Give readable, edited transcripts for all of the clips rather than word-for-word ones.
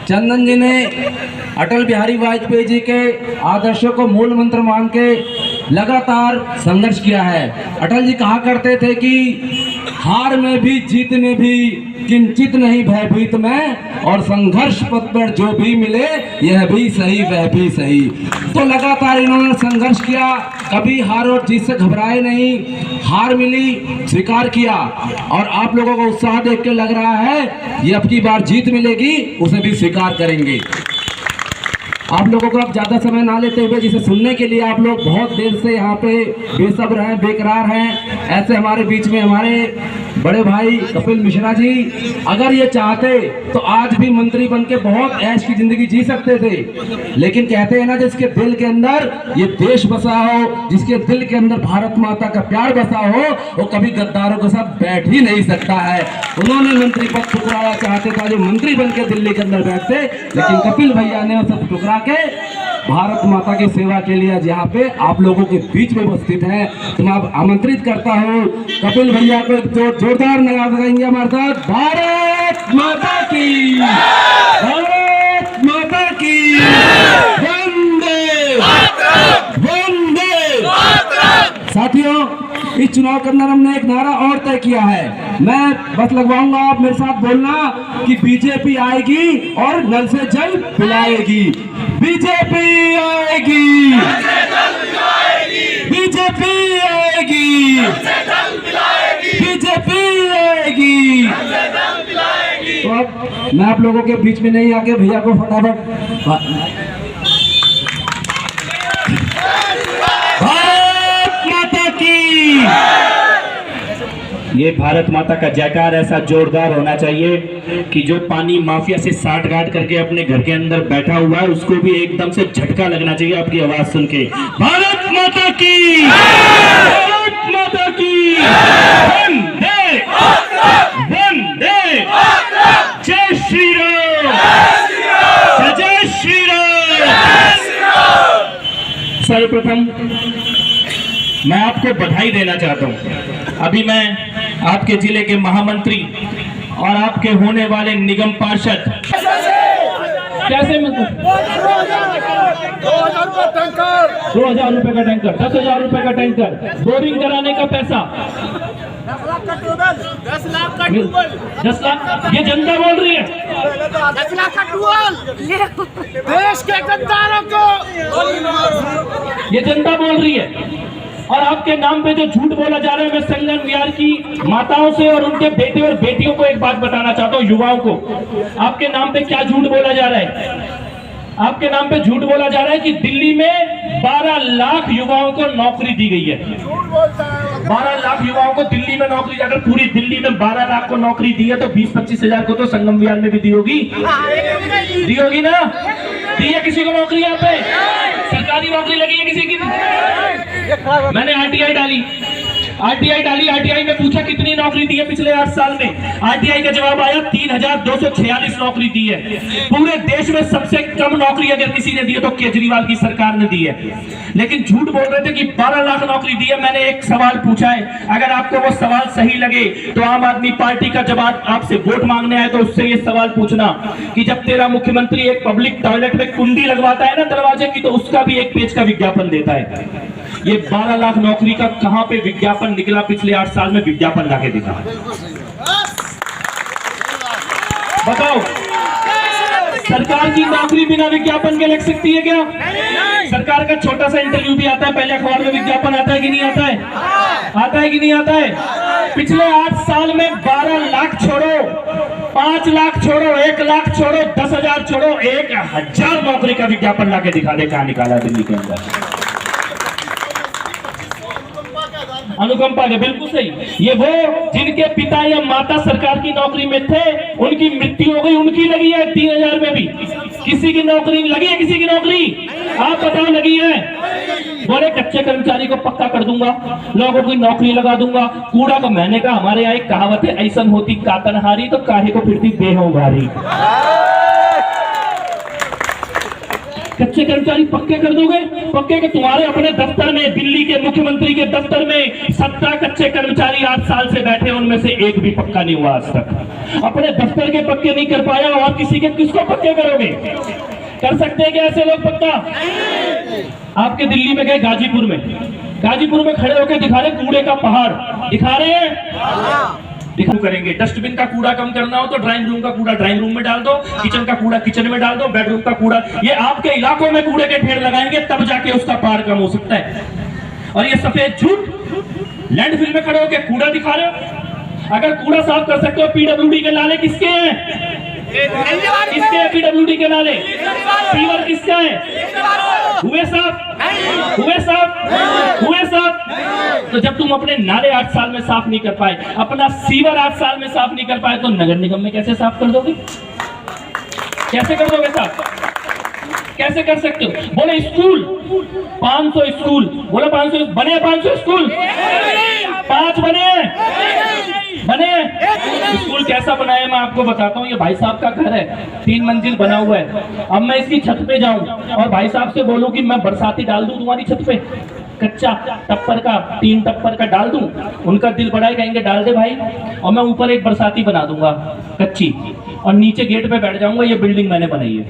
चंदन जी ने अटल बिहारी वाजपेयी जी के आदर्शों को मूल मंत्र मान के लगातार संघर्ष किया है। अटल जी कहा करते थे कि हार में भी जीत में भी किंचित नहीं भयभीत मैं, और संघर्ष पथ पर जो भी मिले यह भी सही वह भी सही। तो लगातार इन्होंने संघर्ष किया, कभी हार और जीत से घबराए नहीं। हार मिली, स्वीकार किया, और आप लोगों का उत्साह देख के लग रहा है ये अब की बार जीत मिलेगी, उसे भी स्वीकार करेंगे। आप लोगों को अब ज़्यादा समय ना लेते हुए, जिसे सुनने के लिए आप लोग बहुत देर से यहाँ पे बेसब्र हैं, बेकरार हैं, ऐसे हमारे बीच में हमारे बड़े भाई कपिल मिश्रा जी अगर ये चाहते तो आज भी मंत्री बन के बहुत ऐश की जिंदगी जी सकते थे, लेकिन कहते हैं ना, जिसके दिल के अंदर ये देश बसा हो, जिसके दिल के अंदर भारत माता का प्यार बसा हो, वो कभी गद्दारों के साथ बैठ ही नहीं सकता है। उन्होंने मंत्री पद ठुकराया, चाहते था जो मंत्री बन के दिल्ली के अंदर बैठते, लेकिन कपिल भैया ने वो सब ठुकरा के भारत माता की सेवा के लिए यहाँ पे आप लोगों के बीच में उपस्थित हैं। तो मैं आमंत्रित करता हूँ कपिल भैया को जोरदार नगाड़ा लगाएंगे हमारे साथ। भारत माता की, भारत माता की, वंदे वंदे। साथियों, इस चुनाव के अंदर हमने एक नारा और तय किया है, मैं बस लगवाऊंगा, आप मेरे साथ बोलना कि बीजेपी आएगी और नल से जल पिलाएगी। बीजेपी आएगी, बीजेपी आएगी, बीजेपी आएगी। तो अब मैं आप लोगों के बीच में नहीं आके भैया को फटाफट ये भारत माता का जयकार ऐसा जोरदार होना चाहिए कि जो पानी माफिया से साठ गांठ करके अपने घर के अंदर बैठा हुआ है उसको भी एकदम से झटका लगना चाहिए आपकी आवाज सुन के। भारत माता की, भारत माता की, वंदे वंदे, जय श्री राम, जय श्री राम। सर्वप्रथम मैं आपको बधाई देना चाहता हूं। अभी मैं आपके जिले के महामंत्री और आपके होने वाले निगम पार्षद कैसे मतलब 2000 रुपए का टैंकर, 10,000 रुपए का टैंकर, बोरिंग कराने का पैसा 10 लाख का ट्यूबवेल, 10 लाख, ये जनता बोल रही है। 10 लाख का ट्यूबवेल देश के गद्दारों को, ये जनता बोल रही है। और आपके नाम पे जो झूठ बोला जा रहा है, मैं संगम विहार की माताओं से और उनके बेटे और बेटियों को एक बात बताना चाहता हूँ, युवाओं को। आपके नाम पे क्या झूठ बोला जा रहा है? आपके नाम पे झूठ बोला जा रहा है कि दिल्ली में 12 लाख युवाओं को नौकरी दी गई है। 12 लाख युवाओं को दिल्ली में नौकरी, अगर पूरी दिल्ली में 12 लाख को नौकरी दी है तो 20-25 हजार को तो संगम विहार में भी दी होगी, दी होगी ना? दी है किसी को नौकरी? यहाँ पे सरकारी नौकरी लगी है किसी की? मैंने आरटीआई डाली, आरटीआई में पूछा कितनी नौकरी दी है पिछले 8 साल में। आरटीआई का जवाब आया 3,246 नौकरी दी है। पूरे देश में सबसे कम नौकरी अगर किसी ने दी है तो केजरीवाल की सरकार ने दी है। लेकिन झूठ बोल रहे थे कि 12 लाख नौकरी दी है। मैंने एक सवाल पूछा है, अगर आपको वो सवाल सही लगे तो आम आदमी पार्टी का जब आपसे वोट मांगने आए तो उससे ये सवाल पूछना कि जब तेरा मुख्यमंत्री एक पब्लिक टॉयलेट में कुंडी लगवाता है ना दरवाजे की, तो उसका भी एक पेज का विज्ञापन देता है। ये 12 लाख नौकरी का कहां पे विज्ञापन निकला? पिछले 8 साल में विज्ञापन लाके दिखा। बताओ, सरकार की नौकरी बिना विज्ञापन के लग सकती है क्या? सरकार का छोटा सा इंटरव्यू भी आता है, पहले अखबार में विज्ञापन आता है कि नहीं आता है? आता है कि नहीं आता है? पिछले 8 साल में 12 लाख छोड़ो, 5 लाख छोड़ो, 1 लाख छोड़ो, 10,000 छोड़ो, 1,000 नौकरी का विज्ञापन लाके दिखा दे कहां निकाला दिल्ली के अंदर। अनुकंपा के बिल्कुल सही। ये वो जिनके पिता या माता सरकार की नौकरी में थे, उनकी मृत्यु हो गई, उनकी लगी है 3,000 में भी। किसी की नौकरी लगी है? किसी की नौकरी आप बताओ लगी है? बोले कच्चे कर्मचारी को पक्का कर दूंगा, लोगों की नौकरी लगा दूंगा। कूड़ा का, मैंने कहा हमारे यहाँ एक कहावत है, ऐसन होती कातनहारी तो काहे को फिरती देहो भारी। कच्चे कर्मचारी पक्के कर दोगे? पक्के के तुम्हारे अपने दफ्तर में, दिल्ली के मुख्यमंत्री के दफ्तर में 17 कच्चे कर्मचारी 8 साल से बैठे, उनमें से एक भी पक्का नहीं हुआ आज तक। अपने दफ्तर के पक्के नहीं कर पाया और किसी के किसको पक्के करोगे? कर सकते हैं क्या ऐसे लोग पक्का? आपके दिल्ली में गए गाजीपुर में खड़े होकर दिखा रहे कूड़े का पहाड़, दिखा रहे हैं दिखा करेंगे। डस्टबिन का कूड़ा कम करना हो तो ड्राइंग रूम का कूड़ा ड्राइंग रूम में डाल दो, किचन का कूड़ा किचन में डाल दो, बेडरूम का कूड़ा, ये आपके इलाकों में कूड़े के ढेर लगाएंगे तब जाके उसका पहाड़ कम हो सकता है। और ये सफेद झूठ लैंडफिल में खड़े होकर कूड़ा दिखा रहे हो। अगर कूड़ा साफ कर सकते हो, पीडब्ल्यूडी के नाले किसके हैं? किसके हैं पीडब्ल्यूडी के नाले? सीवर किसका है? हुए साफ। तो जब तुम अपने नाले 8 साल में साफ नहीं कर पाए, अपना सीवर 8 साल में साफ नहीं कर पाए, तो नगर निगम में कैसे साफ कर दोगे? कैसे कर दोगे साफ? कैसे कर सकते हो? बोले स्कूल 500 स्कूल, बोले 500 बने, 500 स्कूल 5 बने स्कूल कैसा बनाया मैं आपको बताता हूँ। ये भाई साहब का घर है, 3 मंजिल बना हुआ है। अब मैं इसकी छत पे जाऊं और भाई साहब से बोलूं कि मैं बरसाती डाल दूं तुम्हारी छत पे, कच्चा टप्पर का 3 टप्पर का डाल दूं, उनका दिल बड़ा है, कहेंगे डाल दे भाई, और मैं ऊपर एक बरसाती बना दूंगा कच्ची और नीचे गेट पे बैठ जाऊंगा, ये बिल्डिंग मैंने बनाई है।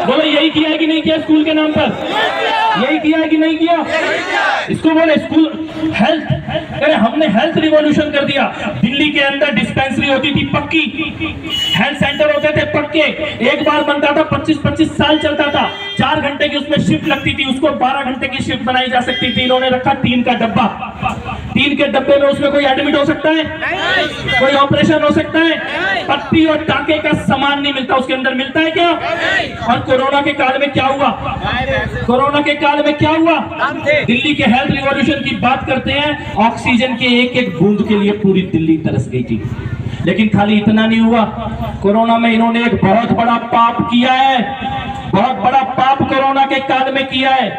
बोलो यही किया है कि नहीं किया? स्कूल के नाम पर यही किया है कि नहीं किया? इसको बोले स्कूल हेल्थ, अरे हमने हेल्थ रिवॉल्यूशन कर दिया। दिल्ली के अंदर डिस्पेंसरी होती थी पक्की, हेल्थ सेंटर होते थे पक्के, एक बार बनता था 25-25 साल चलता था, 4 घंटे की उसमें शिफ्ट लगती थी, उसको 12 घंटे की शिफ्ट बनाई जा सकती थी। इन्होंने रखा 3 का डब्बा, 3 के डब्बे में उसमें कोई एडमिट हो सकता है, कोई ऑपरेशन हो सकता है, पत्ती और टाके का सामान नहीं मिलता उसके अंदर, मिलता है क्या? और कोरोना के काल में क्या हुआ? कोरोना के काल में क्या हुआ? दिल्ली के हेल्थ रिवॉल्यूशन की बात करते हैं, ऑक्सीजन के एक बूंद के लिए पूरी दिल्ली तरस गई थी। लेकिन खाली इतना नहीं हुआ, कोरोना में इन्होंने एक बहुत बड़ा पाप किया है, बहुत बड़ा पाप कोरोना के काल में किया है।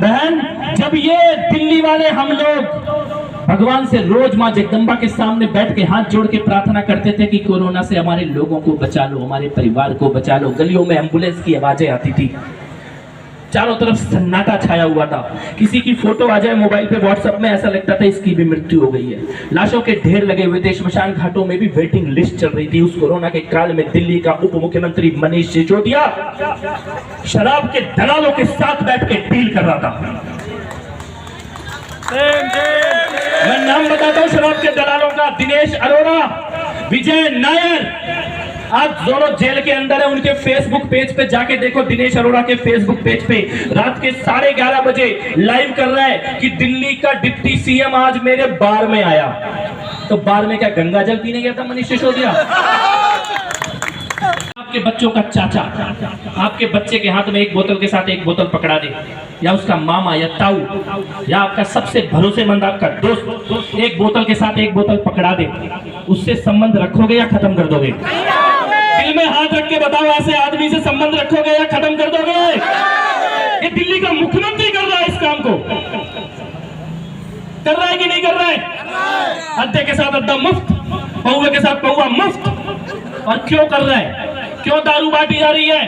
बहन, जब ये दिल्ली वाले हम लोग भगवान से रोज मां जगदम्बा के सामने बैठ के हाथ जोड़ के प्रार्थना करते थे कि कोरोना से हमारे लोगों को बचा लो, हमारे परिवार को बचा लो, गलियों में एम्बुलेंस की आवाजें आती थी, चारों तरफ सन्नाटा छाया हुआ था, किसी की फोटो आ जाए मोबाइल पे व्हाट्सएप में ऐसा लगता था इसकी भी मृत्यु हो गई है, लाशों के ढेर लगे हुए थे, श्मशान घाटों में भी वेटिंग लिस्ट चल रही थी। उस कोरोना के काल में दिल्ली का उप मुख्यमंत्री मनीष सिसोदिया शराब के दलालों के साथ बैठ के डील कर रहा था। मैं नाम बताता हूं शराब के दलालों का, दिनेश अरोड़ा, विजय नायर, आज दोनों जेल के अंदर है। उनके फेसबुक पेज पे जाके देखो, दिनेश अरोड़ा के फेसबुक पेज पे रात के 11:30 बजे लाइव कर रहा है कि दिल्ली का डिप्टी सीएम आज मेरे बार में आया। तो बार में क्या गंगा जल पीने गया था मनीष सिसोदिया? आपके बच्चों का चाचा आपके बच्चे के हाथ में एक बोतल के साथ एक बोतल पकड़ा दे, या उसका मामा या ताऊ या आपका सबसे भरोसेमंद आपका दोस्त एक बोतल के साथ एक बोतल पकड़ा दे, उससे संबंध रखोगे या खत्म कर दोगे? दिल में हाथ रख के बताओ, ऐसे आदमी से संबंध रखोगे या खत्म कर दोगे? ये दिल्ली का मुख्यमंत्री कर रहा है इस काम को, कर रहा है कि नहीं कर रहा है? अड्डे के साथ अड्डा मुफ्त, पौवे के साथ पौवा मुफ्त। और क्यों कर रहा है? क्यों दारू बांटी जा रही है?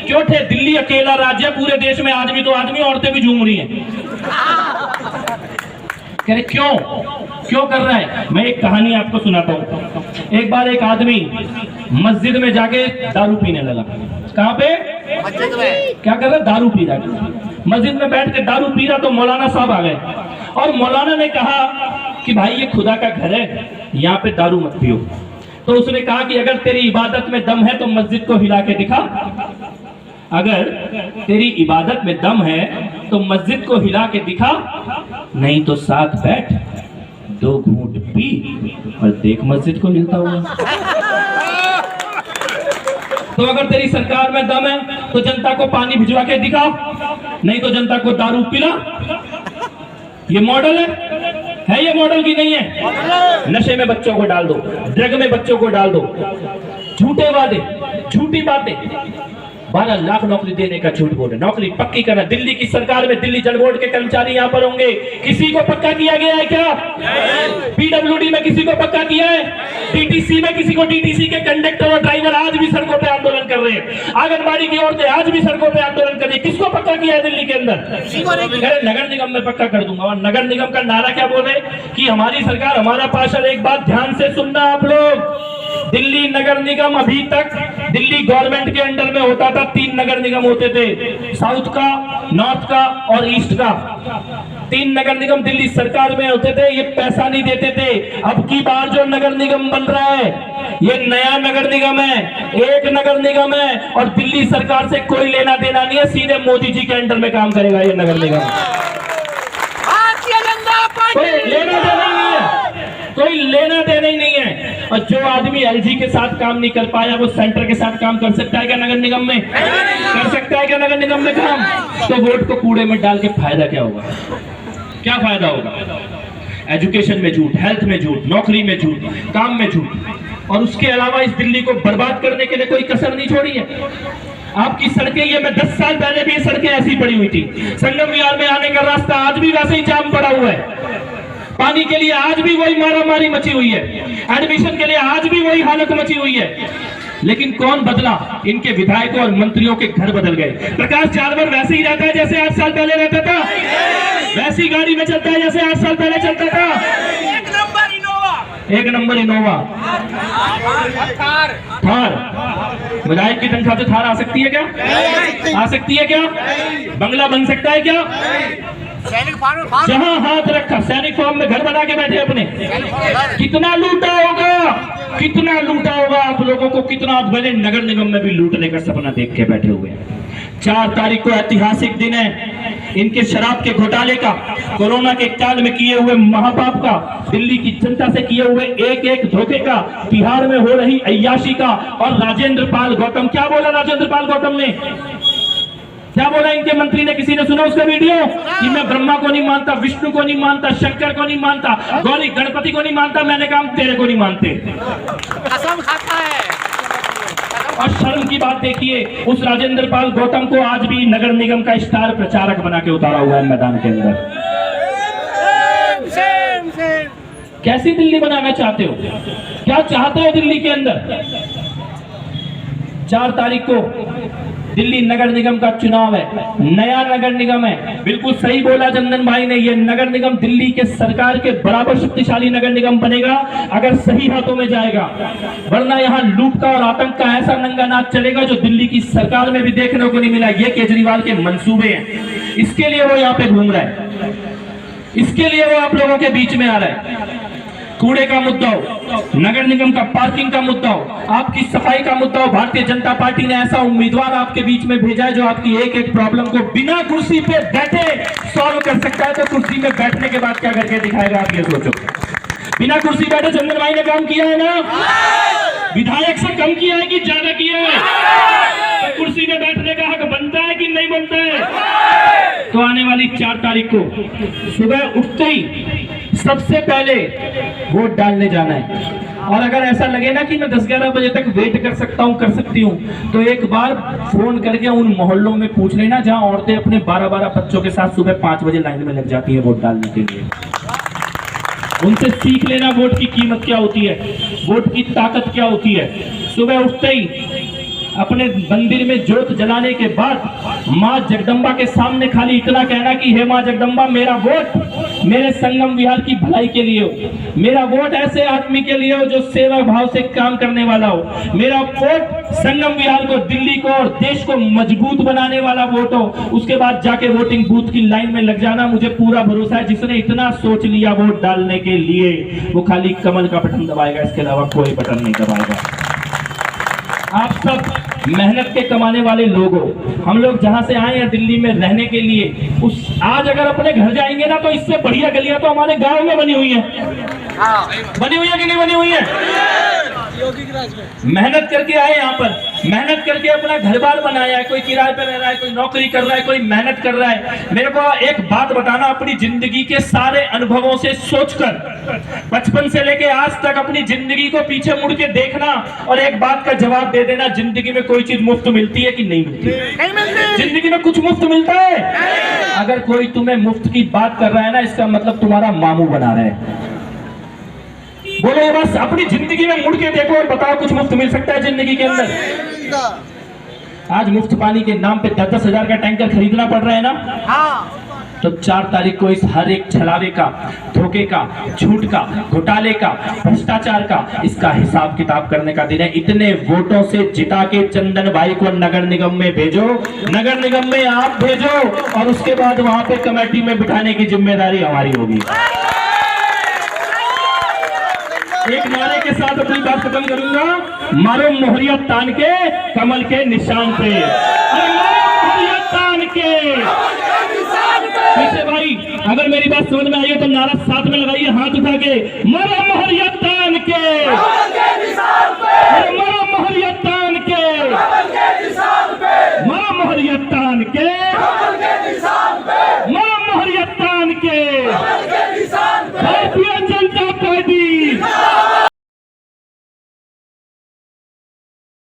क्यों थे? दिल्ली अकेला राज्य, पूरे देश में आदमी तो आदमी, औरतें भी झूम रही हैं। कह रहे क्यों कर रहा है? मैं एक कहानी आपको सुनाता हूँ। एक बार एक आदमी मस्जिद में जाके दारू पीने लगा। कहाँ पे? मस्जिद में। क्या कर रहा? दारू पी रहा। मस्जिद में बैठ के दारू पी रहा तो मौलाना साहब आ गए और मौलाना ने कहा कि भाई ये खुदा का घर है, यहाँ पे दारू मत पियो। तो उसने कहा कि अगर तेरी इबादत में दम है तो मस्जिद को हिला के दिखा, अगर तेरी इबादत में दम है तो मस्जिद को हिला के दिखा, नहीं तो साथ बैठ, 2 घूंट पी और देख मस्जिद को हिलता हुआ। तो अगर तेरी सरकार में दम है तो जनता को पानी भिजवा के दिखा, नहीं तो जनता को दारू पिला। ये मॉडल है ये मॉडल की नहीं है? नशे में बच्चों को डाल दो, ड्रग में बच्चों को डाल दो, झूठे वादे, झूठी बातें, 12 लाख नौकरी देने का झूठ बोले, नौकरी पक्की करना। दिल्ली की सरकार में दिल्ली जल बोर्ड के कर्मचारी यहाँ पर होंगे, किसी को पक्का किया गया है क्या? पीडब्ल्यूडी में किसी को पक्का किया है? डीटीसी में किसी को? डीटीसी के कंडक्टर और ड्राइवर आज भी सड़कों पे आंदोलन कर रहे हैं, आंगनबाड़ी की औरतें आज भी सड़कों पे आंदोलन कर रही है। किसको पक्का किया है दिल्ली के अंदर? नगर निगम में पक्का कर दूंगा। और नगर निगम का नारा क्या बोले कि हमारी सरकार, हमारा पार्षद। एक बात ध्यान से सुनना आप लोग, दिल्ली नगर निगम अभी तक दिल्ली गवर्नमेंट के अंडर में होता था। 3 नगर निगम होते थे, साउथ का, नॉर्थ का और ईस्ट का। 3 नगर निगम दिल्ली सरकार में होते थे, ये पैसा नहीं देते थे। अब की बार जो नगर निगम बन रहा है ये नया नगर निगम है, एक नगर निगम है और दिल्ली सरकार से कोई लेना देना नहीं है, सीधे मोदी जी के अंडर में काम करेगा ये नगर निगम। भारतीय जनता कोई पार्टी लेना देना ही नहीं है, कोई लेना देना ही नहीं है। और जो आदमी एलजी के साथ काम नहीं कर पाया वो सेंटर के साथ काम कर सकता है क्या नगर निगम में? कर सकता है क्या नगर निगम में काम? तो वोट को कूड़े में डाल के फायदा क्या होगा? क्या फायदा होगा? एजुकेशन में झूठ, हेल्थ में झूठ, नौकरी में झूठ, काम में झूठ। और उसके अलावा इस दिल्ली को बर्बाद करने के लिए कोई कसर नहीं छोड़ी है। आपकी सड़कें, ये मैं 10 साल पहले भी ये सड़कें ऐसी पड़ी हुई थी। संगम विहार में आने का रास्ता आज भी वैसे ही जाम पड़ा हुआ है। पानी के लिए आज भी वही मारामारी मची हुई है। एडमिशन के लिए आज भी वही हालत मची हुई है। लेकिन कौन बदला? इनके विधायकों और मंत्रियों के घर बदल गए। प्रकाश जानवर वैसे ही रहता है जैसे 8 साल पहले रहता था, वैसी गाड़ी में चलता है जैसे 8 साल पहले चलता था। एक नंबर इनोवा, थार। विधायक की तनख्वाह से थार आ सकती है क्या? आ सकती है क्या? बंगला बन सकता है क्या? जहां हाथ रखा सैनिक फार्म में घर बना के बैठे अपने। कितना लूटा होगा, कितना लूटा होगा आप लोगों को, कितना आप भले नगर निगम में भी लूटने का सपना देख के बैठे हुए हैं। 4 तारीख को ऐतिहासिक दिन है इनके शराब के घोटाले का, कोरोना के काल में किए हुए महापाप का, दिल्ली की जनता से किए हुए एक एक धोखे का, बिहार में हो रही अय्याशी का। और राजेंद्र पाल गौतम, क्या बोला राजेंद्र पाल गौतम ने? क्या बोला इनके मंत्री ने? किसी ने सुना उसका वीडियो? कि मैं ब्रह्मा को नहीं मानता, विष्णु को नहीं मानता, शंकर को नहीं मानता, गौरी गणपति को नहीं मानता। मैंने कहा तेरे को नहीं मानते। कसम खाता है। और शर्म की बात देखिए, उस राजेंद्र पाल गौतम को आज भी नगर निगम का स्टार प्रचारक बना के उतारा हुआ है मैदान के अंदर। कैसी दिल्ली बनाना चाहते हो? क्या चाहते हो दिल्ली के अंदर? 4 तारीख को दिल्ली नगर निगम का चुनाव है, नया नगर निगम है। बिल्कुल सही बोला चंदन भाई ने, ये नगर निगम दिल्ली के सरकार के बराबर शक्तिशाली नगर निगम बनेगा अगर सही हाथों में जाएगा। वरना यहाँ लूट का और आतंक का ऐसा नंगा नाच चलेगा जो दिल्ली की सरकार में भी देखने को नहीं मिला। ये केजरीवाल के मंसूबे हैं, इसके लिए वो यहाँ पे घूम रहा है, इसके लिए वो आप लोगों के बीच में आ रहा है। कूड़े का मुद्दा हो, नगर निगम का पार्किंग का मुद्दा हो, आपकी सफाई का मुद्दा हो, भारतीय जनता पार्टी ने ऐसा उम्मीदवार आपके बीच में भेजा है जो आपकी एक एक प्रॉब्लम को बिना कुर्सी पे बैठे सॉल्व कर सकता है। तो कुर्सी में बैठने के बाद क्या करके दिखाएगा आप ये सोचो। बिना कुर्सी बैठे चंदन भाई ने काम किया है ना? विधायक से कम किया है कि ज्यादा किया है? तो कुर्सी में बैठने का हक बनता है कि नहीं बनता है? तो आने वाली 4 तारीख को सुबह उठते ही सबसे पहले वोट डालने जाना है। और अगर ऐसा लगे ना कि मैं 10-11 बजे तक वेट कर सकता हूँ, कर सकती हूँ, तो एक बार फोन करके उन मोहल्लों में पूछ लेना जहां औरतें अपने 12-12 बच्चों के साथ सुबह 5 बजे लाइन में लग जाती है वोट डालने के लिए। उनसे सीख लेना वोट की कीमत क्या होती है, वोट की ताकत क्या होती है। सुबह उठते ही अपने मंदिर में जोत जलाने के बाद मां जगदम्बा के सामने खाली इतना कहना कि हे मां जगदम्बा, मेरा वोट मेरे संगम विहार की भलाई के लिए हो, मेरा वोट ऐसे आदमी के लिए हो जो सेवा भाव से काम करने वाला हो, मेरा वोट संगम विहार को, दिल्ली को और देश को मजबूत बनाने वाला वोट हो। उसके बाद जाके वोटिंग बूथ की लाइन में लग जाना। मुझे पूरा भरोसा है जिसने इतना सोच लिया वोट डालने के लिए वो खाली कमल का बटन दबाएगा, इसके अलावा कोई बटन नहीं दबाएगा। आप सब मेहनत के कमाने वाले लोग हो। हम लोग जहां से आए हैं दिल्ली में रहने के लिए, उस आज अगर अपने घर जाएंगे ना तो इससे बढ़िया गलियां तो हमारे गांव में बनी हुई हैं। बनी हुई है कि नहीं बनी हुई है? मेहनत करके आए यहाँ पर, मेहनत करके अपना घर बार बनाया है। कोई किराए पे रह रहा है, कोई नौकरी कर रहा है, कोई मेहनत कर रहा है। मेरे को एक बात बताना, अपनी जिंदगी के सारे अनुभवों से सोचकर, बचपन से लेके आज तक अपनी जिंदगी को पीछे मुड़ के देखना और एक बात का जवाब दे देना, जिंदगी में कोई चीज मुफ्त मिलती है कि नहीं मिलती? नहीं मिलती। जिंदगी में कुछ मुफ्त मिलता है? अगर कोई तुम्हें मुफ्त की बात कर रहा है ना, इसका मतलब तुम्हारा मामू बना रहा है। बोलो बस अपनी जिंदगी में मुड़ के देखो और बताओ कुछ मुफ्त मिल सकता है जिंदगी के अंदर? आज मुफ्त पानी के नाम पे 10-10 हजार का टैंकर खरीदना पड़ रहा है ना। तो 4 तारीख को इस हर एक छलावे का, धोखे का, झूठ का, घोटाले का, भ्रष्टाचार का, इसका हिसाब किताब करने का दिन है। इतने वोटों से जिता के चंदन भाई को नगर निगम में भेजो, नगर निगम में आप भेजो, और उसके बाद वहां पे कमेटी में बिठाने की जिम्मेदारी हमारी होगी। एक नारे के साथ अपनी बात खत्म करूंगा, मारो मोहरिया तान के कमल के निशान पे, अरे मारो मोहरिया तान के। पीछे भाई अगर मेरी बात समझ में आई है तो नारा साथ में लगाइए, हाथ उठा के, मारो मोहरिया तान के।